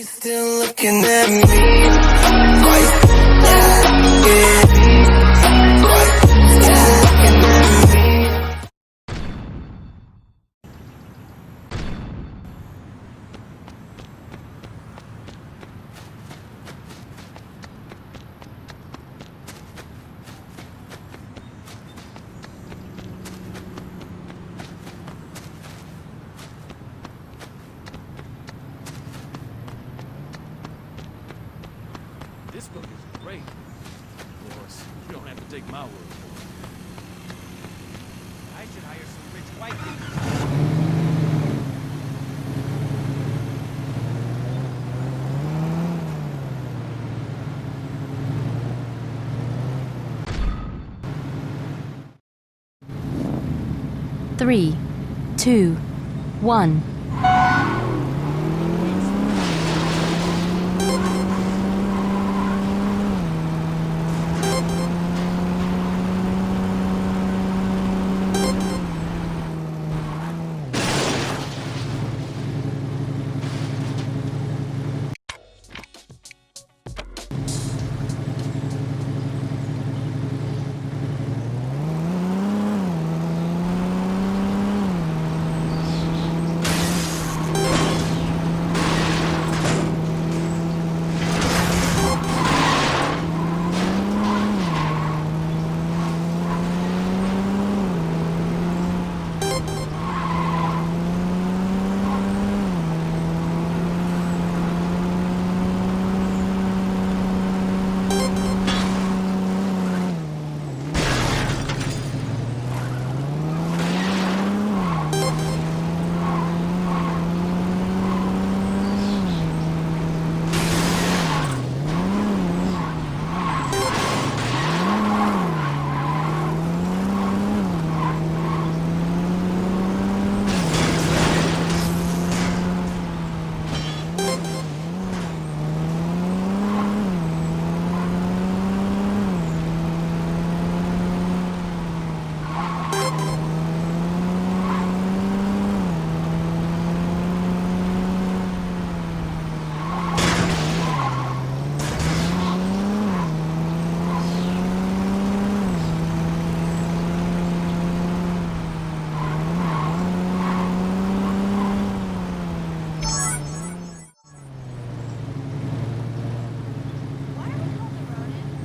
you still looking at me? Why you still looking at me? This book is great. Of course, you don't have to take my word for it. I should hire some rich white people. Three, two, one.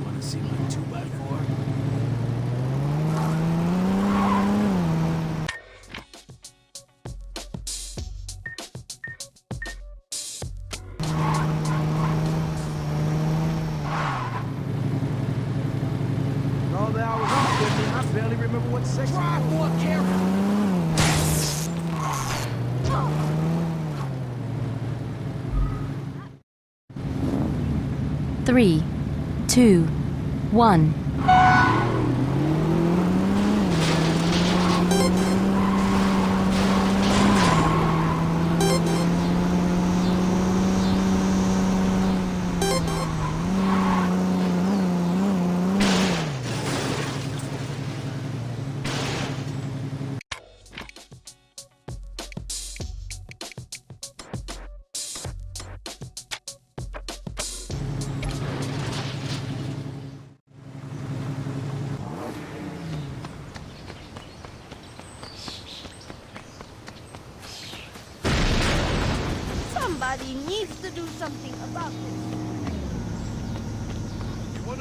Wanna see my 2x4? All the hours I'm with me, I barely remember what sex. Drive more careful. Three, two, one. Somebody needs to do something about this.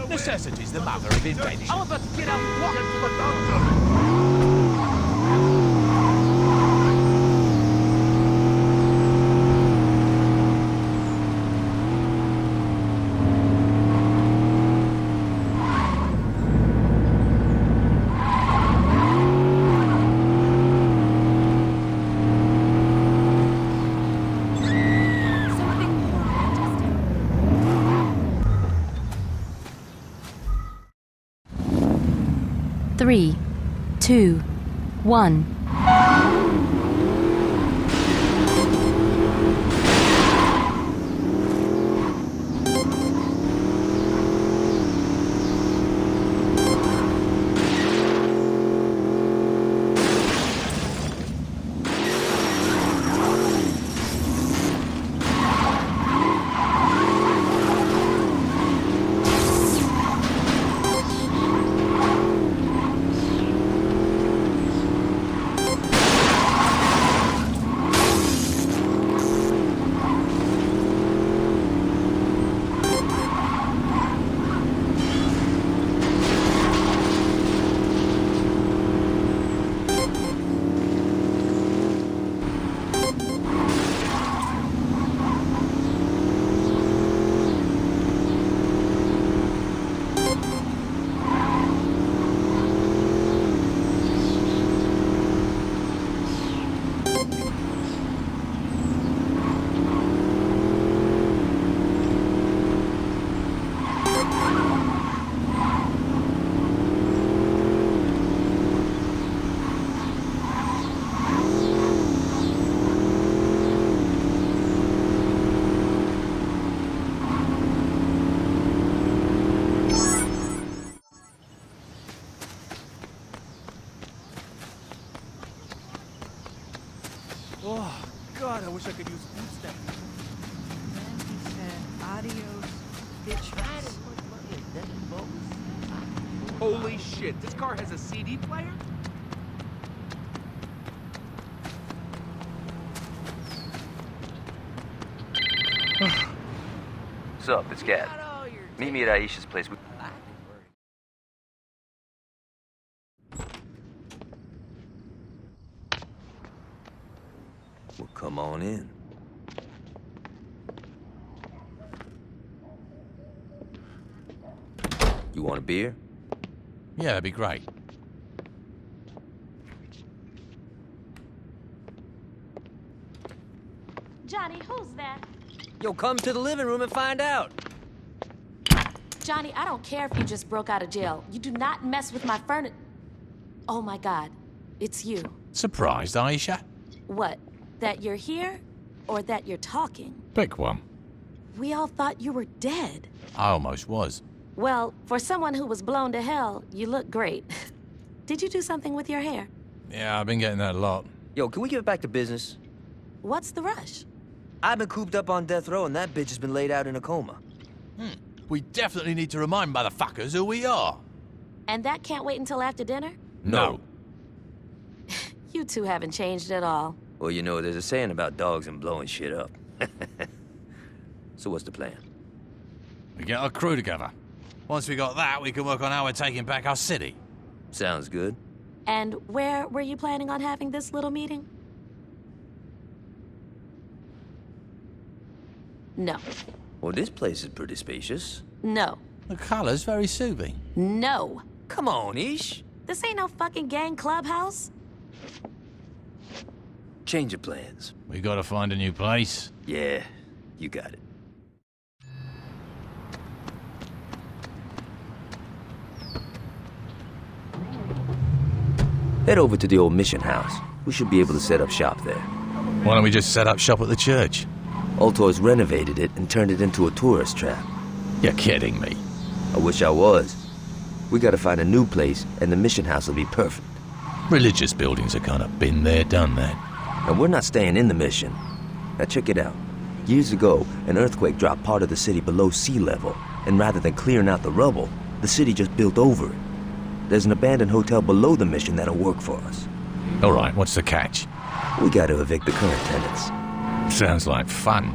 Necessity's the mother of invention. I'm about to get out and walk into the doctor. Three, two, one. shit. This car has a CD player? What's up? It's Gad. Meet me at Aisha's place. Well, come on in. You want a beer? Yeah, that'd be great. Johnny, who's that? Yo, come to the living room and find out. Johnny, I don't care if you just broke out of jail. You do not mess with my furniture. Oh my God, it's you. Surprised, Aisha? What, that you're here or that you're talking? Pick one. We all thought you were dead. I almost was. Well, for someone who was blown to hell, you look great. Did you do something with your hair? Yeah, I've been getting that a lot. Yo, can we get back to business? What's the rush? I've been cooped up on death row and that bitch has been laid out in a coma. We definitely need to remind motherfuckers who we are. And that can't wait until after dinner? No. You two haven't changed at all. Well, you know, there's a saying about dogs and blowing shit up. So what's the plan? We get our crew together. Once we got that, we can work on how we're taking back our city. Sounds good. And where were you planning on having this little meeting? No. Well, this place is pretty spacious. No. The color's very soothing. No. Come on, Ish. This ain't no fucking gang clubhouse. Change of plans. We gotta find a new place. Yeah, you got it. Head over to the old mission house. We should be able to set up shop there. Why don't we just set up shop at the church? Altoids renovated it and turned it into a tourist trap. You're kidding me. I wish I was. We gotta find a new place, and the mission house will be perfect. Religious buildings are kind of been there, done that. And we're not staying in the mission. Now check it out. Years ago, an earthquake dropped part of the city below sea level, and rather than clearing out the rubble, the city just built over it. There's an abandoned hotel below the mission that'll work for us. All right, what's the catch? We gotta evict the current tenants. Sounds like fun.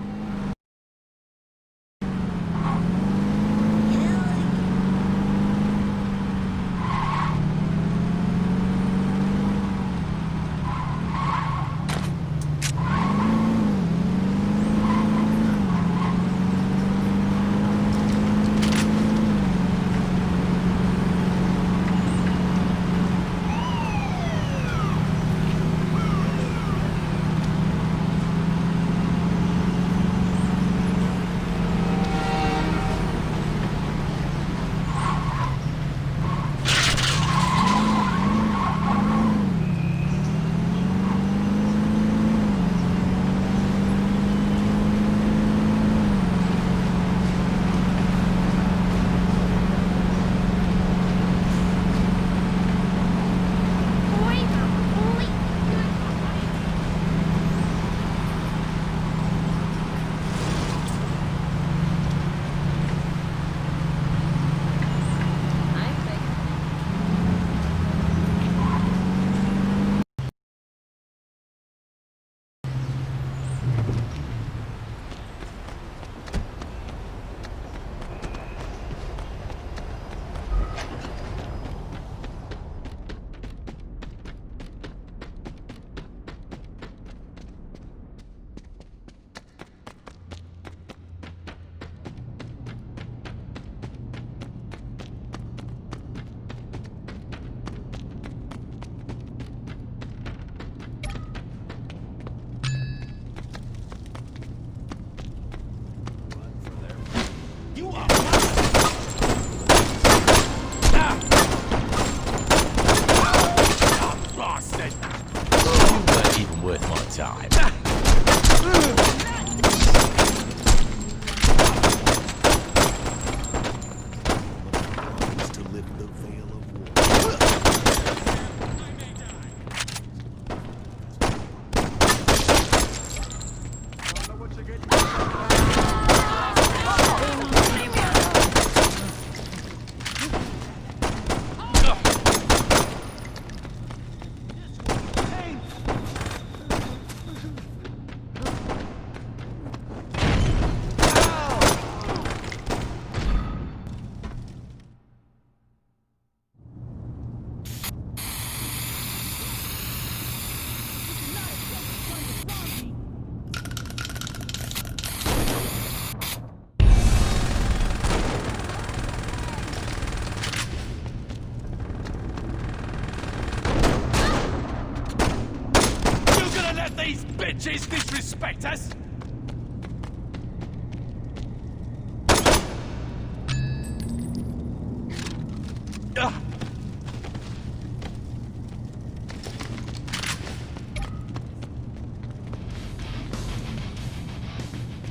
bitches disrespect us?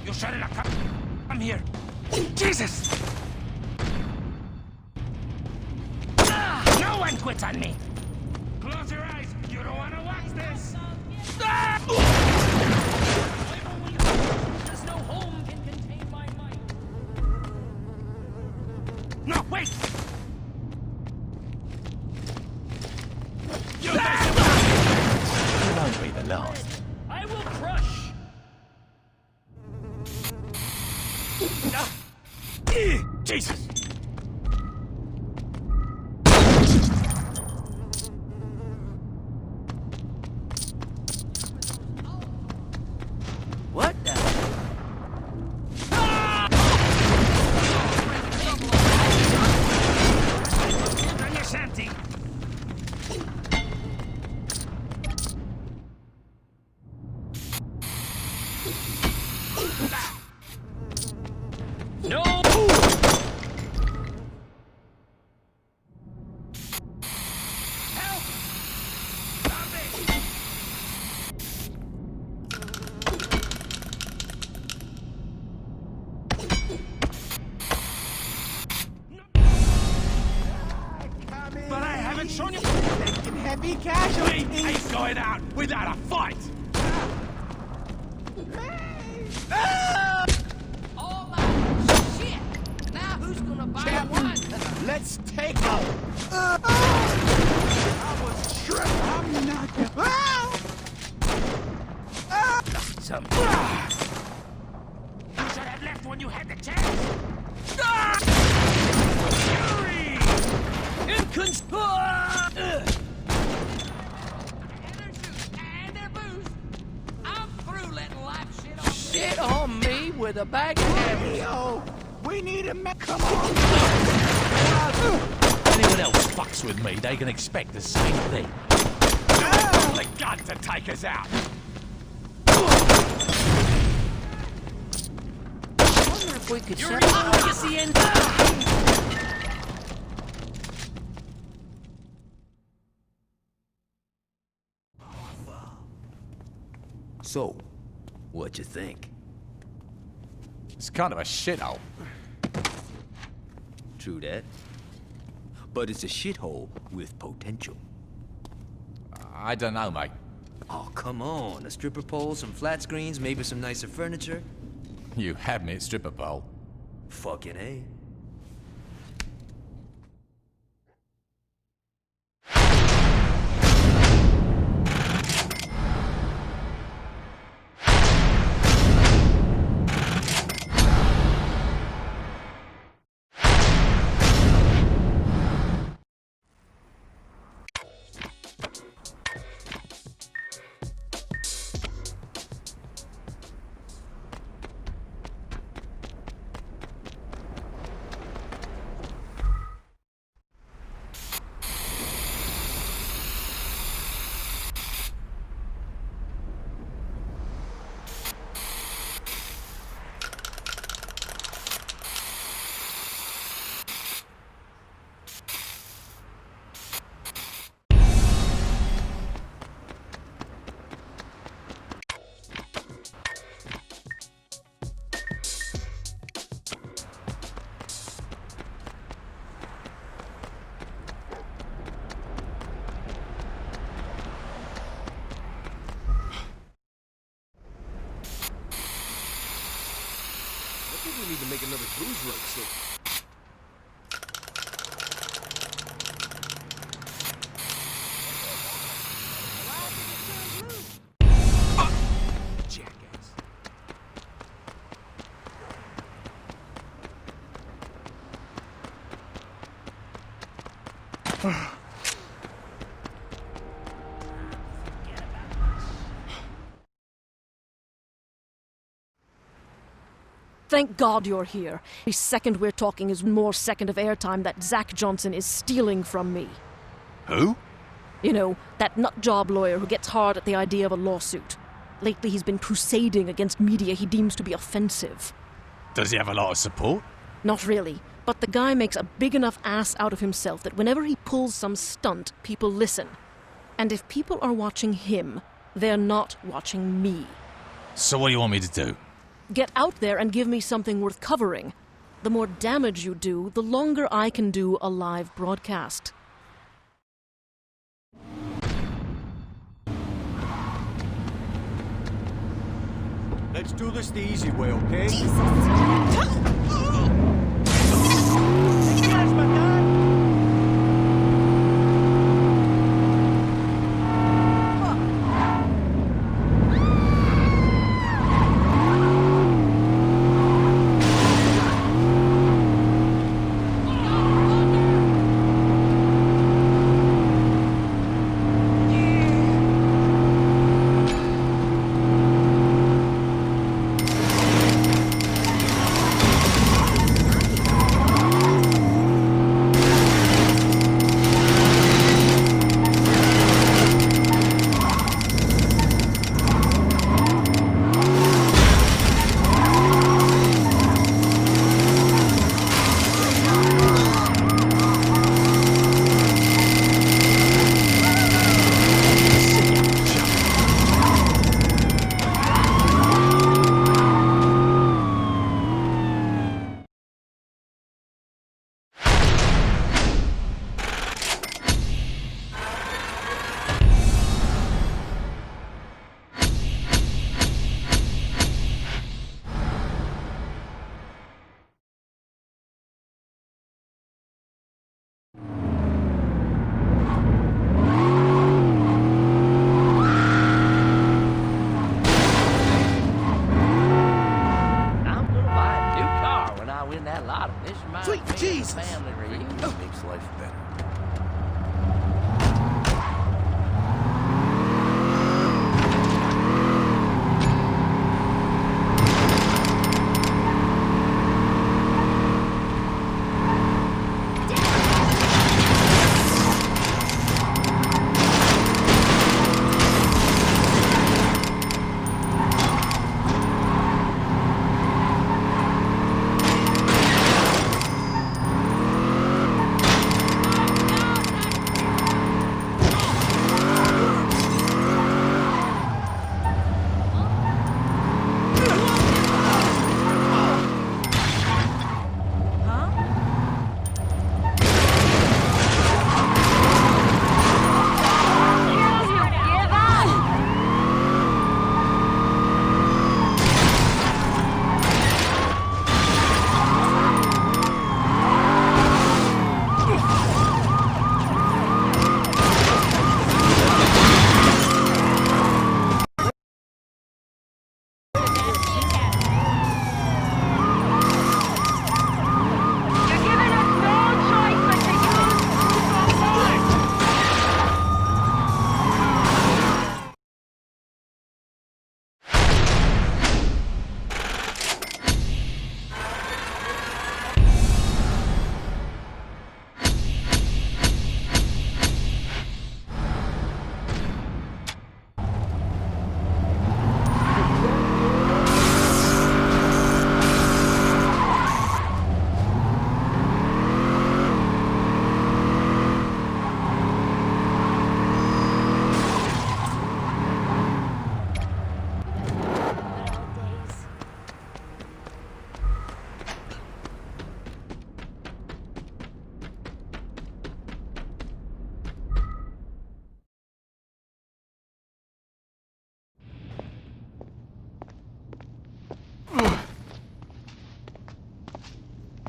You shut it up. Come here. Jesus! No one quits on me! Close your eyes. You don't want to watch this. There's no home can contain my might. No, wait! You won't be the last. I will crush. Jesus! What the? Santi! No! Help! Stop it! But I haven't shown you. Heavy casualties. We ain't going out without a fight. Oh my shit! Now who's gonna buy one? Let's take them. I was tripped. I'm not. Some. You should have left when you had the chance. Fury! And their booze. I'm through letting life shit on Shit on me with a bag of hammers. Yo, we need a man. Come on. Anyone else fucks with me, they can expect the same thing. The gun to take us out. I wonder if we could set up a legacy in. So, what'd you think? It's kind of a shithole. True that. But it's a shithole with potential. I don't know, mate. Oh, come on. A stripper pole, some flat screens, maybe some nicer furniture. You had me at stripper pole. Fucking A. I think we need to make another cruise run soon. Jackass. Thank God you're here. Every second we're talking is more second of airtime that Zach Johnson is stealing from me. Who? You know, that nutjob lawyer who gets hard at the idea of a lawsuit. Lately, he's been crusading against media he deems to be offensive. Does he have a lot of support? Not really, but the guy makes a big enough ass out of himself that whenever he pulls some stunt, people listen. And if people are watching him, they're not watching me. So what do you want me to do? Get out there and give me something worth covering. The more damage you do, the longer I can do a live broadcast. Let's do this the easy way, okay? Sweet Jesus! Family reunion makes life better.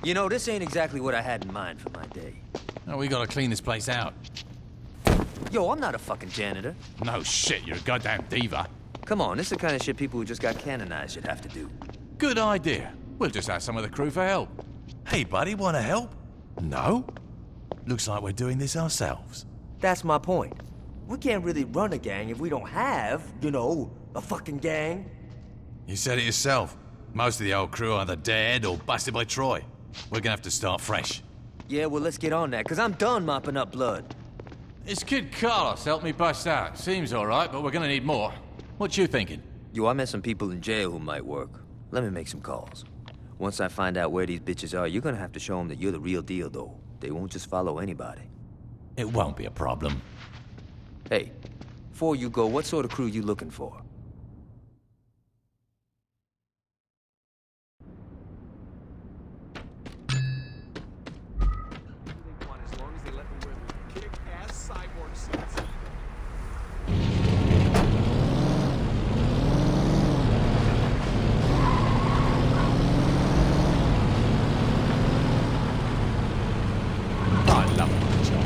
You know, this ain't exactly what I had in mind for my day. Oh, we gotta clean this place out. Yo, I'm not a fucking janitor. No shit, you're a goddamn diva. Come on, this is the kind of shit people who just got canonized should have to do. Good idea. We'll just ask some of the crew for help. Hey, buddy, wanna help? No? Looks like we're doing this ourselves. That's my point. We can't really run a gang if we don't have, you know, a fucking gang. You said it yourself. Most of the old crew are either dead or busted by Troy. We're gonna have to start fresh. Yeah, well, let's get on that, because I'm done mopping up blood. This kid Carlos helped me bust out. Seems all right, but we're gonna need more. What you thinking? Yo, I met some people in jail who might work. Let me make some calls. Once I find out where these bitches are, you're gonna have to show them that you're the real deal, though. They won't just follow anybody. It won't be a problem. Hey, before you go, what sort of crew you looking for? As long as they let them wear the kick-ass cyborg suits. I love my job.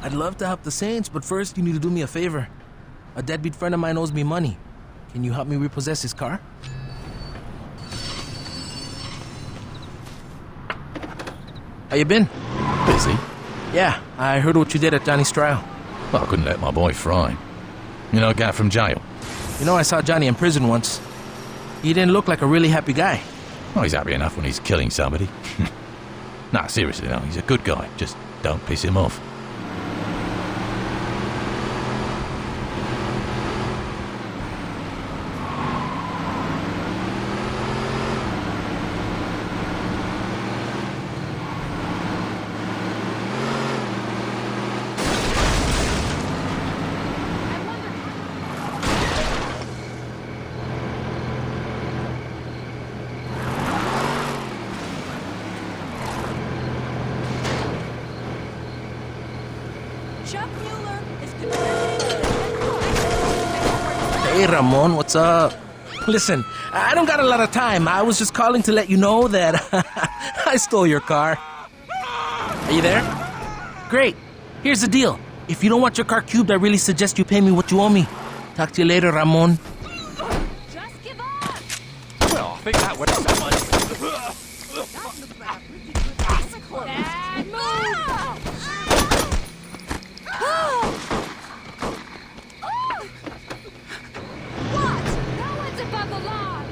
I'd love to help the Saints, but first you need to do me a favor. A deadbeat friend of mine owes me money. Can you help me repossess his car? How you been? Busy? Yeah, I heard what you did at Johnny's trial. Well, I couldn't let my boy fry. You know, a guy from jail. You know, I saw Johnny in prison once. He didn't look like a really happy guy. Well, he's happy enough when he's killing somebody. Nah, seriously, no, he's a good guy. Just don't piss him off. Chuck Mueller is Hey, Ramon, what's up? Listen, I don't got a lot of time. I was just calling to let you know that I stole your car. Are you there? Great. Here's the deal. If you don't want your car cubed, I really suggest you pay me what you owe me. Talk to you later, Ramon. Just give up. Well, I think that went so much. Dad, move! What? No one's above the law.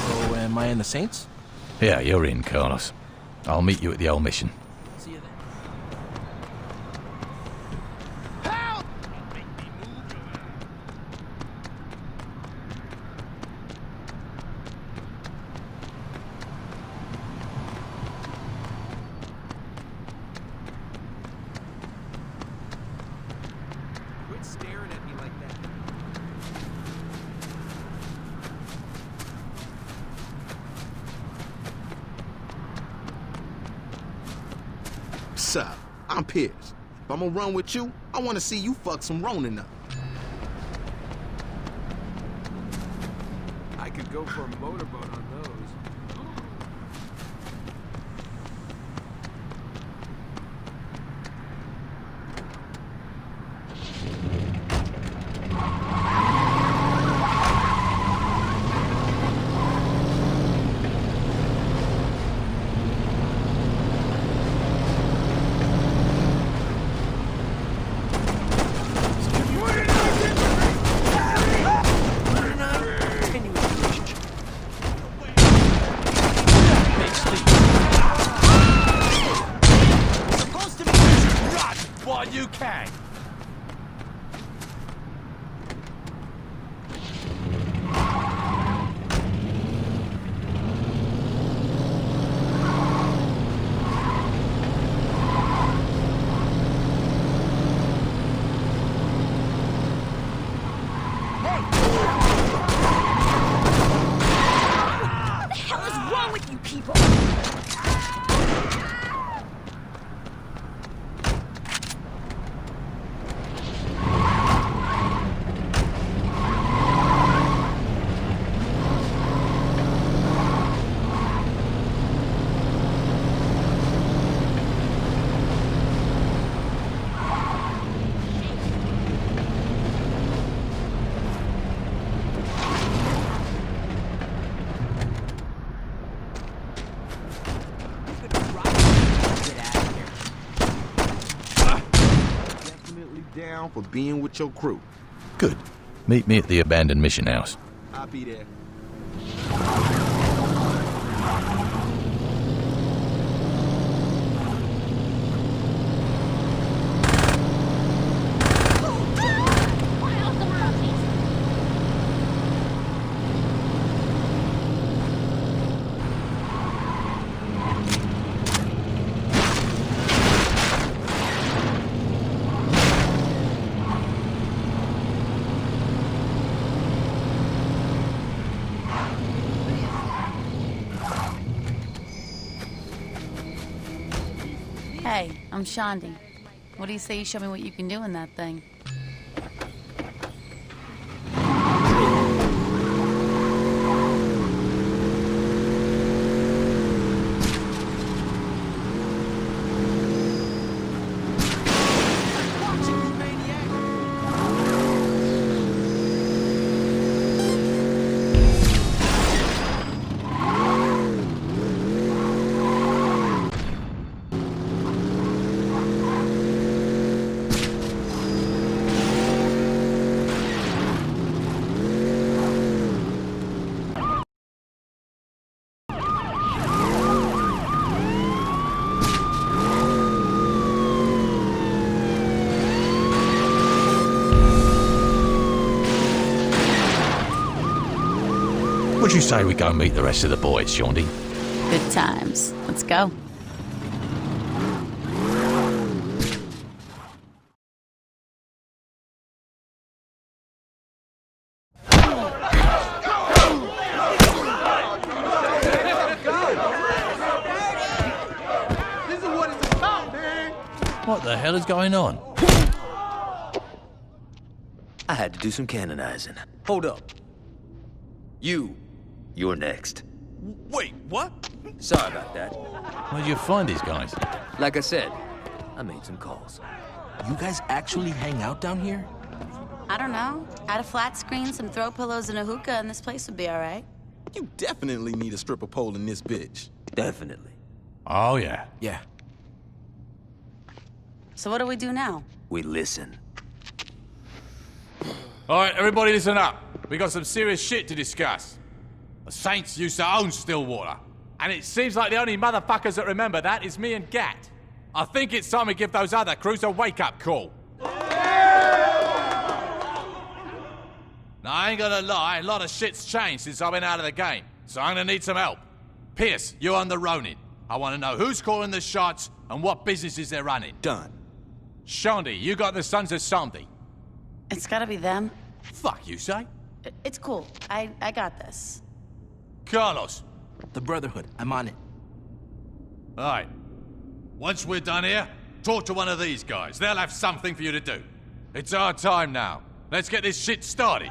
So, am I in the Saints? Yeah, you're in, Carlos. I'll meet you at the old mission. See you then. Quit staring at me like that. What's up? I'm Pierce. If I'm gonna run with you, I wanna see you fuck some Ronin up. I could go for a motorboat on those. While you can. What the hell is wrong with you people? Down for being with your crew. Good. Meet me at the abandoned mission house. I'll be there. Hey, I'm Shaundi. What do you say you show me what you can do in that thing? What'd you say we go meet the rest of the boys, Shaundi? Good times. Let's go. What the hell is going on? I had to do some canonizing. Hold up. You're next. Wait, what? Sorry about that. Where'd you find these guys? Like I said, I made some calls. You guys actually hang out down here? I don't know. Add a flat screen, some throw pillows, and a hookah, and this place would be all right. You definitely need a stripper pole in this bitch. Definitely. Oh, yeah. Yeah. So what do we do now? We listen. All right, everybody listen up. We got some serious shit to discuss. The Saints used to own Stillwater, and it seems like the only motherfuckers that remember that is me and Gat. I think it's time we give those other crews a wake-up call. Now, I ain't gonna lie, a lot of shit's changed since I've been out of the game, so I'm gonna need some help. Pierce, you're on the Ronin. I want to know who's calling the shots and what businesses they're running. Done. Shaundi, you got the Sons of Somdi. It's gotta be them. Fuck, you say? It's cool. I got this. Carlos. The Brotherhood. I'm on it. All right. Once we're done here, talk to one of these guys. They'll have something for you to do. It's our time now. Let's get this shit started.